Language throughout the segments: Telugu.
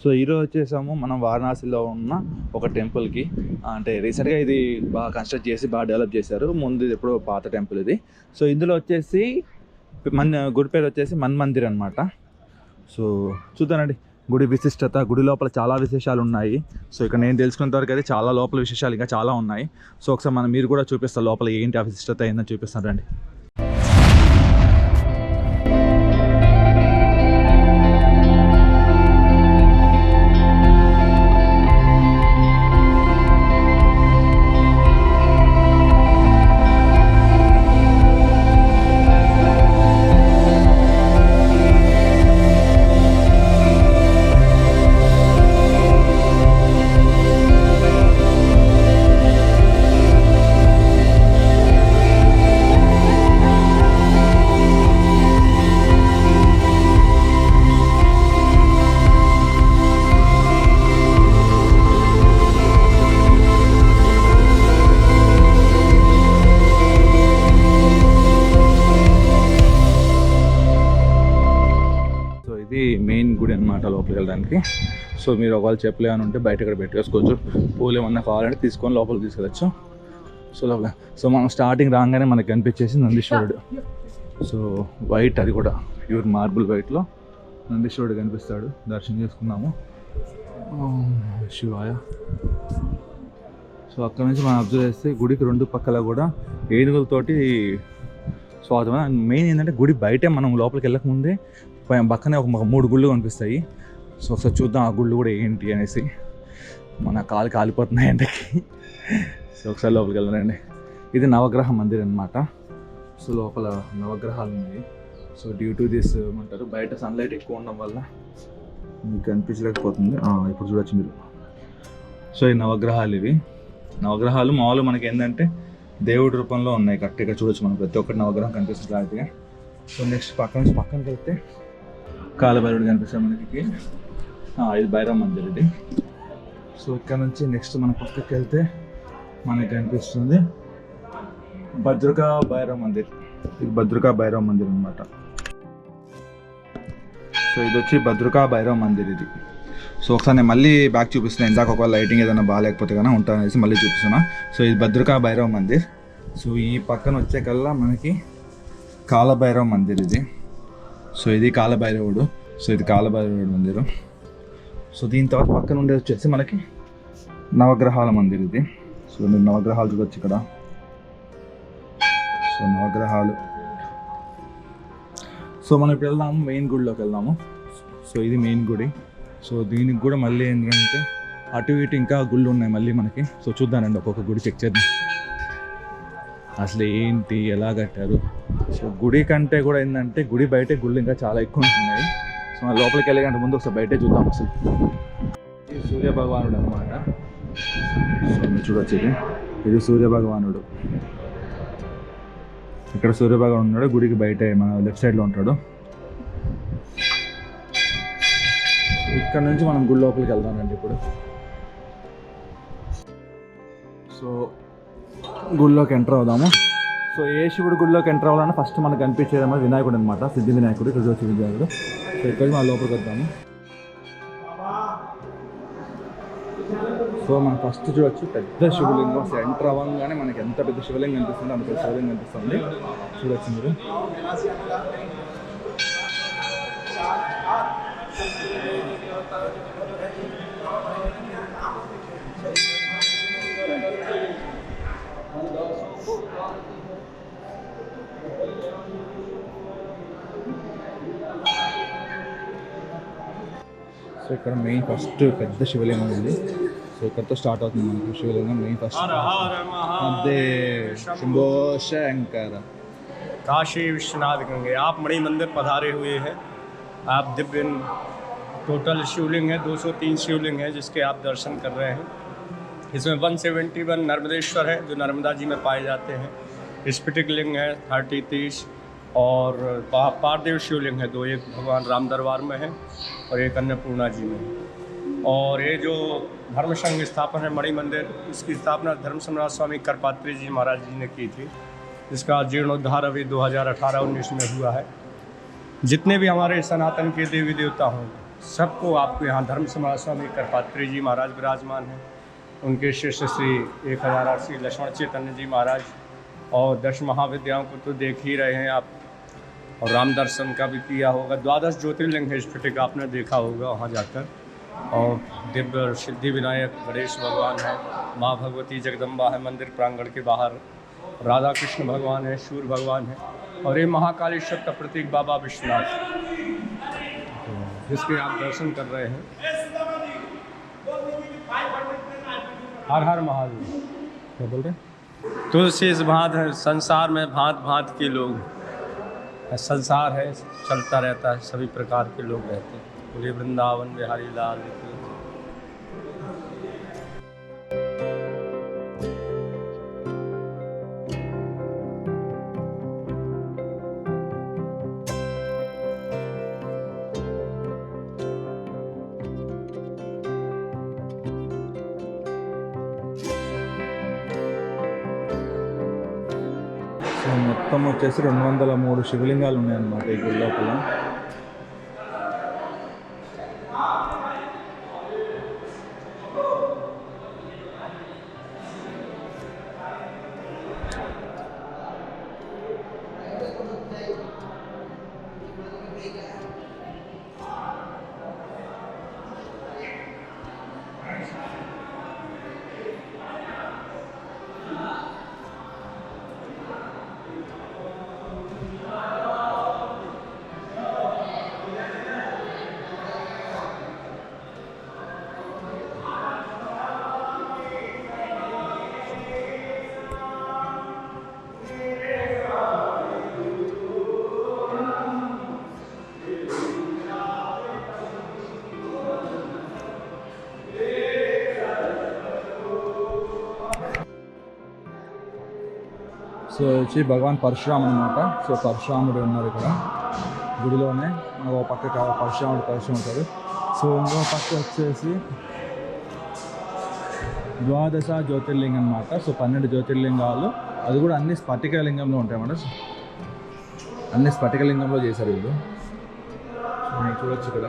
సో ఈరోజు వచ్చేసాము మనం వారణాసిలో ఉన్న ఒక టెంపుల్కి. అంటే రీసెంట్గా ఇది బాగా కన్స్ట్రక్ట్ చేసి బాగా డెవలప్ చేశారు. ముందు ఇది ఎప్పుడో పాత టెంపుల్ ఇది. సో ఇందులో వచ్చేసి గుడి పేరు వచ్చేసి మన్మందిర్ అనమాట. సో చూద్దానండి గుడి విశిష్టత. గుడి లోపల చాలా విశేషాలు ఉన్నాయి. సో ఇక్కడ నేను తెలుసుకున్నంత వరకు అయితే చాలా లోపల విశేషాలు ఇంకా చాలా ఉన్నాయి. సో ఒకసారి మీరు కూడా చూపిస్తారు లోపల ఏంటి ఆ విశిష్టత ఏందని చూపిస్తారండి. ఇది మెయిన్ గుడి అనమాట లోపలికి వెళ్ళడానికి. సో మీరు ఒకవేళ చెప్పులు ఏమైనా ఉంటే బయట ఇక్కడ పెట్టుకోవచ్చు. పూలు ఏమన్నా కావాలంటే తీసుకొని లోపలికి తీసుకెళ్ళచ్చు. సో లోపల మనం స్టార్టింగ్ రాగానే మనకి కనిపించేసి నందీశ్వరుడు. సో వైట్, అది కూడా ప్యూర్ మార్బుల్ వైట్లో నందీశ్వరుడు కనిపిస్తాడు. దర్శనం చేసుకున్నాము. శివాయ. సో అక్కడ నుంచి మనం అబ్జర్వ్ చేస్తే గుడికి రెండు పక్కల కూడా ఏనుగులతోటి స్వాగతం. మెయిన్ ఏంటంటే గుడి బయటే మనం లోపలికి వెళ్ళకముందే పక్కనే ఒక 3 గుళ్ళు కనిపిస్తాయి. సో ఒకసారి చూద్దాం ఆ గుళ్ళు కూడా ఏంటి అనేసి. మన కాలు కాలిపోతున్నాయి ఎండకి. సో ఒకసారి లోపలికి వెళ్ళండి. ఇది నవగ్రహ మందిర్ అనమాట. సో లోపల నవగ్రహాలు ఉన్నాయి. సో డ్యూ టు దిస్ ఏమంటారు, బయట సన్లైట్ ఎక్కువ ఉండడం వల్ల మీకు కనిపించలేకపోతుంది. ఇప్పుడు చూడొచ్చు మీరు. సో ఈ నవగ్రహాలు, ఇవి నవగ్రహాలు మామూలు మనకి ఏంటంటే దేవుడి రూపంలో ఉన్నాయి. కరెక్ట్గా చూడొచ్చు మనం ప్రతి ఒక్కటి నవగ్రహం కనిపిస్తుంది క్లారిటీగా. సో నెక్స్ట్ పక్కనకి వెళ్తే కాలభైరవుడు కనిపిస్తాడు మనకి. ఇది భైరవ మందిర్ ఇది. సో ఇక్కడ నుంచి నెక్స్ట్ మన పక్కకి వెళ్తే మనకి కనిపిస్తుంది భద్రకా భైరవ మందిర్. ఇది భద్రకా భైరవ మందిర్ అనమాట. సో ఇది వచ్చి భద్రకా భైరవ మందిర్ ఇది. సో ఒకసారి నేను మళ్ళీ బ్యాక్ చూపిస్తున్నాను. ఇందాక ఒకవేళ లైటింగ్ ఏదైనా బాగాలేకపోతే కానీ ఉంటాననేసి మళ్ళీ చూపిస్తున్నా. సో ఇది భద్రకా భైరవ మందిర్. సో ఈ పక్కన వచ్చే కల్లా మనకి కాలభైరవ మందిర్ ఇది. సో ఇది కాలభైరవుడు. సో ఇది కాలభైరవుడు మందిరం. సో దీని తర్వాత పక్కన ఉండేది వచ్చేసి మనకి నవగ్రహాల మందిర్ ఇది. సో మీరు నవగ్రహాలు చూడొచ్చు ఇక్కడ. సో నవగ్రహాలు. సో మనం ఇప్పుడు వెళ్దాము మెయిన్ గుడిలోకి వెళ్దాము. సో ఇది మెయిన్ గుడి. సో దీనికి కూడా మళ్ళీ ఏంటంటే అటు ఇటు ఇంకా గుళ్ళు ఉన్నాయి మళ్ళీ మనకి. సో చూద్దానండి ఒక్కొక్క గుడి చెక్ చేద్దాం అసలు ఏంటి ఎలా కట్టారు. సో గుడి కంటే కూడా ఏంటంటే గుడి బయటే గుళ్ళు ఇంకా చాలా ఎక్కువ ఉంటున్నాయి. సో మన లోపలికి వెళ్ళే కంటే ముందు ఒకసారి బయటే చూద్దాం. అసలు ఇది సూర్య భగవానుడు అనమాట. సో మీరు చూడొచ్చు ఇది సూర్య భగవానుడు. ఇక్కడ సూర్య భగవానుడు ఉన్నాడు. గుడికి బయటే మన లెఫ్ట్ సైడ్లో ఉంటాడు. ఇక్కడ నుంచి మనం గుడి లోపలికి వెళ్దామండి ఇప్పుడు. సో గుడిలోకి ఎంటర్ అవుదాము. సో ఏ శివుడు గుడిలోకి ఎంటర్ అవ్వాలన్నా ఫస్ట్ మనకు కనిపించేదేమో వినాయకుడు అనమాట. సిద్ధి వినాయకుడు. ఇక్కడ వచ్చి వినాయకుడు. సో ఇక్కడికి మనం లోపలికి వద్దాము. సో మనం ఫస్ట్ చూడొచ్చు పెద్ద శివలింగం. ఎంటర్ అవ్వగానే మనకి ఎంత పెద్ద శివలింగం కనిపిస్తుంది అంత పెద్ద శివలింగం కనిపిస్తుంది. చూడొచ్చు మీరు. సో ఇక్కడ మెయిన్ ఫస్ట్ పెద్ద శివలింగం ఉంది. సో ఇక్కడతో స్టార్ట్ అవుతుంది మనకి శివలింగం మెయిన్ ఫస్ట్. అదే శంభో శంకర. काशी विश्वनाथ गंगे आप मणि मंदिर पधारे हुए हैं। आप दिव्य टोटल शिवलिंग है 203 शिवलिंग है जिसके आप दर्शन कर रहे हैं। इसमें 171 नर्मदेश्वर है जो नर्मदा जी में पाए जाते हैं। स्फटिक लिंग है 30 और पार्थिव शिवलिंग है 2, एक भगवान राम दरबार में है और एक अन्नपूर्णा जी में। और ये जो धर्म संघ स्थापन है मणि मंदिर, इसकी स्थापना धर्म सम्राट स्वामी करपात्री जी महाराज जी ने की थी। इसका जीर्णोद्धार अभी 2018-19 में हुआ है। जितने भी हमारे सनातन के देवी देवता हों सबको आपको यहाँ धर्म समाज स्वामी करपात्री जी महाराज विराजमान हैं। उनके शिष्य श्री 1008 श्री लक्ष्मण चैतन्य जी महाराज और 10 महाविद्याओं को तो देख ही रहे हैं आप, और राम दर्शन का भी किया होगा। 12 ज्योतिर्लिंग है स्फटिक, आपने देखा होगा वहाँ जाकर। और दिव्य सिद्धि विनायक गणेश भगवान है, माँ भगवती जगदम्बा है मंदिर प्रांगण के बाहर, राधा कृष्ण भगवान है, सूर्य भगवान है, और ये महाकालेश्वर का प्रतीक बाबा विश्वनाथ, जिसके आप दर्शन कर रहे हैं। हर हर महादेव। क्या बोल रहे? तुलसी इस भांत है, संसार में भांत भांत के लोग, संसार है चलता रहता है, सभी प्रकार के लोग रहते हैं। बोले वृंदावन बिहारी लाल की। సో మొత్తం వచ్చేసి 203 శివలింగాలు ఉన్నాయన్నమాట ఈ గుడి లోపల. సో వచ్చి భగవాన్ పరశురామ్ అనమాట. సో పరశురాముడు ఉన్నారు ఇక్కడ గుడిలోనే. ఒక పక్క పరశురాముడు ఉంటారు. సో ఇంకో పక్క వచ్చేసి 12 జ్యోతిర్లింగం అనమాట. సో 12 జ్యోతిర్లింగాలు, అది కూడా అన్ని స్ఫటిక లింగంలో ఉంటాయన్నమాట. అన్ని స్ఫటిక లింగంలో చేశారు వీళ్ళు. సో మీరు చూడొచ్చు ఇక్కడ.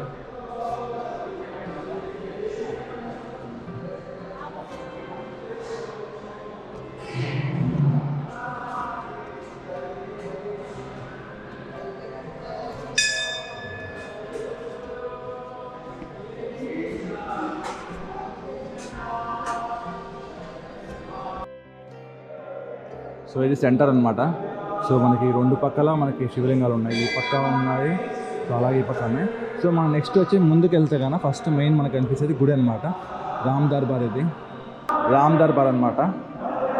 సో ఇది సెంటర్ అనమాట. సో మనకి 2 పక్కల మనకి శివలింగాలు ఉన్నాయి. ఈ పక్క ఉన్నాయి, సో అలాగే ఈ పక్క ఉన్నాయి. సో మనం నెక్స్ట్ వచ్చి ముందుకు వెళ్తే కన్నా ఫస్ట్ మెయిన్ మనకు అనిపించేది గుడి అనమాట. రామ్ దర్బార్. ఇది రామ్ దర్బార్ అనమాట.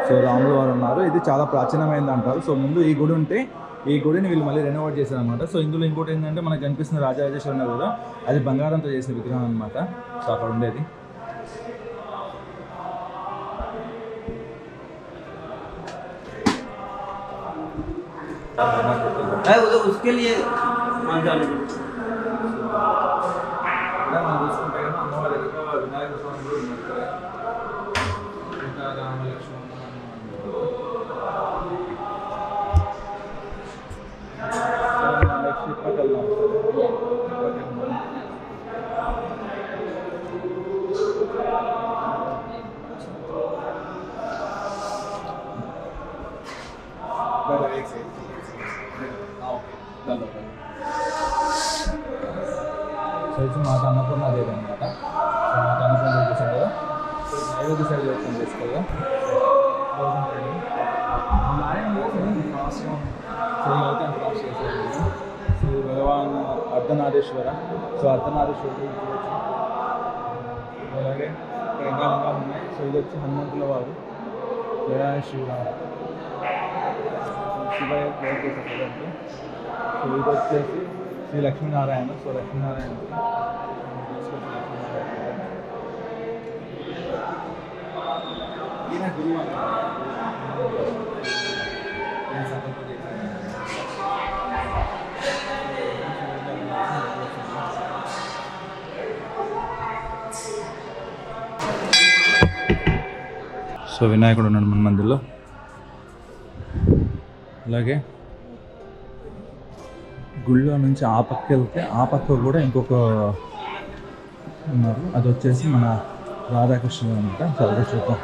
సో రాములు వారు ఉన్నారు. ఇది చాలా ప్రాచీనమైనది అంటారు. సో ముందు ఈ గుడి ఉంటే ఈ గుడిని వీళ్ళు మళ్ళీ రెనోవేట్ చేశారనమాట. సో ఇందులో ఇంకోటి ఏంటంటే మనకు కనిపిస్తున్న రాజరాజేశ్వరి ఉన్నారు కదా, అది బంగారంతో చేసిన విగ్రహం అనమాట. సో అక్కడ ఉండేది. उसके लिए మనం చూసుకుంటే కదా అమ్మవారి దగ్గర వినాయక స్వామి కూడా ఉన్నారు. ఇంకా రామ లక్ష్మణ నెక్స్ట్ ఇప్పటికి వెళ్దాం. సో ఇది మాకు అన్నపూర్ణ దేవి అనమాట. సో మాకు అన్నపూర్ణ దేవి చూసాం కదా. సో నైవేద్య సైడ్ ఓపెన్ చేసుకోగా క్రాస్ చేసేది. శ్రీ భగవాన్ అర్ధనారీశ్వర. సో అర్ధనారీశ్వరుడు చూడొచ్చు. అలాగే ఇంకా లింగాలు ఉన్నాయి. సో ఇది వచ్చి హనుమంతుల వారు. జయ శివరామ శివయ్య ప్రేర్ చేసేది. సో ఇది వచ్చేసి శ్రీ లక్ష్మీనారాయణ. సో లక్ష్మీనారాయణ ఈయన గురువు సంకల్పం చేశాను. సో వినాయకుడు ఉన్నాడు మన మందిర్లో. అలాగే గుళ్ళో నుంచి ఆ పక్క వెళ్తే ఆ పక్క కూడా ఇంకొక ఉన్నారు. అది వచ్చేసి మన రాధాకృష్ణుడు అనమాట. చాలా చూద్దాం.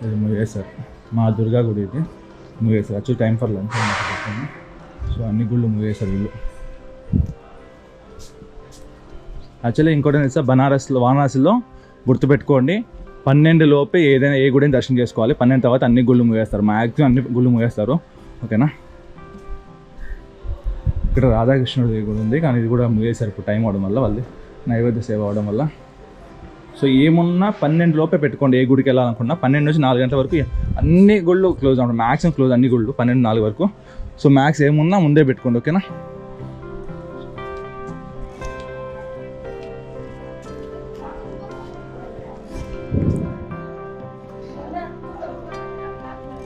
ఇది ముగేశారు. మా దుర్గా గుడి ఇది ముగేశారు. యాక్చువల్లీ టైం ఫర్ లంచ్ అనమాట. సో అన్ని గుళ్ళు ముగేశారు వీళ్ళు. యాక్చువల్లీ ఇంకోటి తెలుసా, వారణాసిలో గుర్తుపెట్టుకోండి, 12 లోపే ఏదైనా ఏ గుడిని దర్శనం చేసుకోవాలి. 12 తర్వాత అన్ని గుళ్ళు ముగేస్తారు. మ్యాక్సిమం అన్ని గుళ్ళు ముగేస్తారు. ఓకేనా. ఇక్కడ రాధాకృష్ణుడి గుడి ఉంది, కానీ ఇది కూడా ముగేశారు ఇప్పుడు టైం అవడం వల్ల, వాళ్ళు నైవేద్య సేవ అవడం వల్ల. సో ఏమున్నా 12 లోపే పెట్టుకోండి. ఏ గుడికి వెళ్ళాలనుకున్నా 12 నుంచి 4 గంటల వరకు అన్ని గుళ్ళు క్లోజ్ అవుతాయి. మ్యాక్సిమం క్లోజ్ అన్ని గుళ్ళు 12-4 వరకు. సో మ్యాక్స్ ఏమున్నా ముందే పెట్టుకోండి. ఓకేనా.